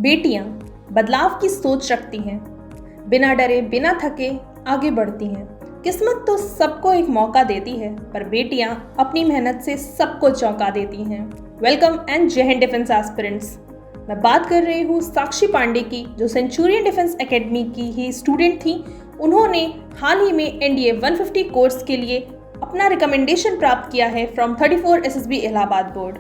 बेटियां बदलाव की सोच रखती हैं, बिना डरे बिना थके आगे बढ़ती हैं। किस्मत तो सबको एक मौका देती है, पर बेटियां अपनी मेहनत से सबको चौंका देती हैं। वेलकम एंड जय हिंद डिफेंस एस्पिरेंट्स। मैं बात कर रही हूँ साक्षी पांडे की, जो सेंचुरियन डिफेंस एकेडमी की ही स्टूडेंट थी। उन्होंने हाल ही में एनडीए 150 कोर्स के लिए अपना रिकमेंडेशन प्राप्त किया है फ्रॉम 34 एसएसबी इलाहाबाद बोर्ड।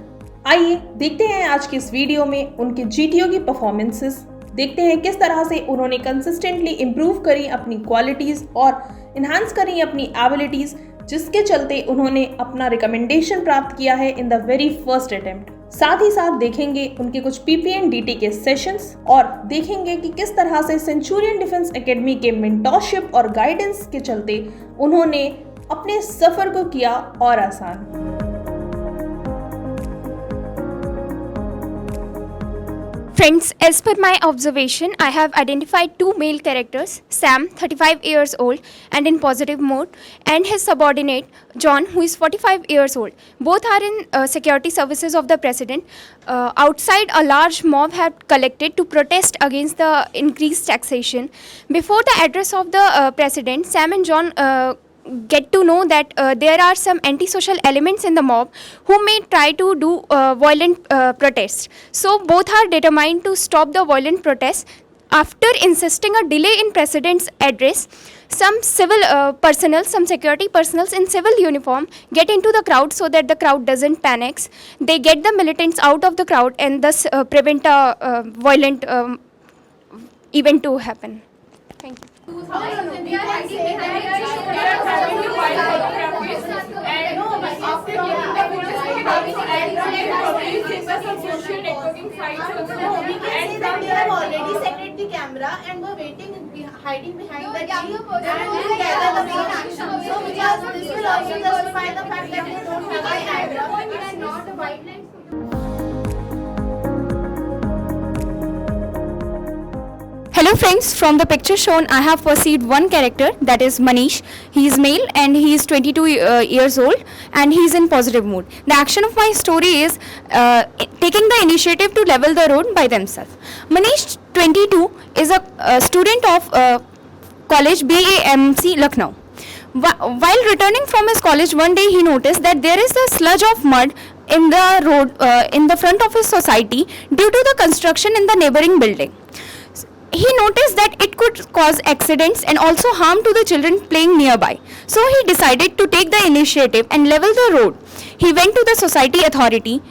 आइए देखते हैं आज की इस वीडियो में उनके जीटीओ की परफॉर्मेंसेस। देखते हैं किस तरह से उन्होंने कंसिस्टेंटली इम्प्रूव करी अपनी क्वालिटीज़ और इन्हांस करी अपनी एबिलिटीज़, जिसके चलते उन्होंने अपना रिकमेंडेशन प्राप्त किया है in the very first attempt. साथ ही साथ देखेंगे उनके कुछ पीपीएनडीटी के सेशंस और देखेंगे कि किस तरह से सेंचुरियन डिफेंस एकेडमी के मेंटरशिप और गाइडेंस के चलते उन्होंने अपने सफ़र को किया और आसान। Friends, as per my observation, I have identified two male characters, Sam, 35 years old and in positive mode, and his subordinate, John, who is 45 years old. Both are in security services of the president. Outside, a large mob had collected to protest against the increased taxation. Before the address of the president, Sam and John get to know that there are some antisocial elements in the mob who may try to do violent protests. So both are determined to stop the violent protests. After insisting a delay in president's address, some civil personnel, some security personnel in civil uniform get into the crowd so that the crowd doesn't panic. They get the militants out of the crowd and thus prevent a violent event to happen. Thank you. Camera and were waiting, hiding behind the tree and gather the main action. So because this will also justify the fact that they don't have a camera and not a wildlife. Hello friends, from the picture shown I have perceived one character, that is Manish. He is male and he is 22 years old and he is in positive mood. The action of my story is taking the initiative to level the road by themselves. Manish, 22, is a student of college BAMC Lucknow. While returning from his college one day, he noticed that there is a sludge of mud in the road in the front of his society due to the construction in the neighboring building. He noticed that it could cause accidents and also harm to the children playing nearby. So he decided to take the initiative and level the road. He went to the society authority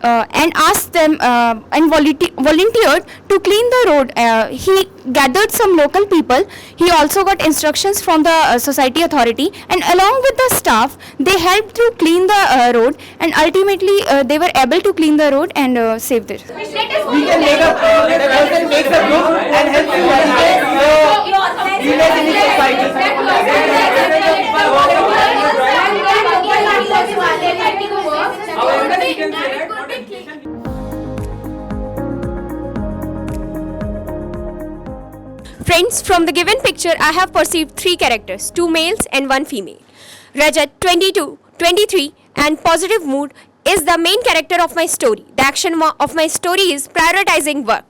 and asked them and volunteered to clean the road. He gathered some local people. He also got instructions from the society authority, and along with the staff, they helped to clean the road, and ultimately they were able to clean the road and save it. We can make a person makes a group and help to validate the unit in society. Friends, from the given picture, I have perceived three characters, two males and one female. Rajat, 22, 23, and positive mood is the main character of my story. The action of my story is prioritizing work.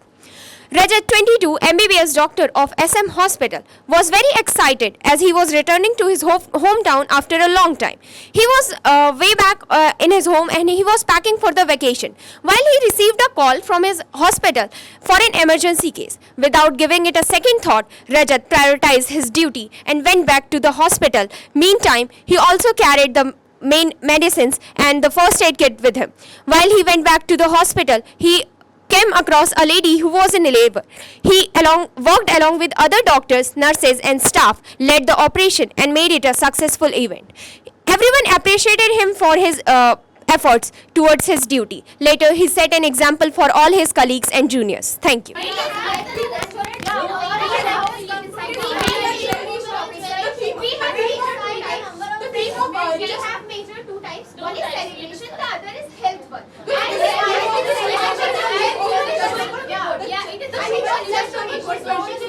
Rajat, 22, MBBS doctor of SM Hospital, was very excited as he was returning to his hometown after a long time. He was way back in his home and he was packing for the vacation while he received a call from his hospital for an emergency case. Without giving it a second thought, Rajat prioritized his duty and went back to the hospital. Meantime, he also carried the main medicines and the first aid kit with him. While he went back to the hospital, he came across a lady who was in labor. He worked along with other doctors, nurses and staff, led the operation and made it a successful event. Everyone appreciated him for his efforts towards his duty. Later, he set an example for all his colleagues and juniors. Thank you. We have major two types. One is celebration, the other is health one. Yeah, it is just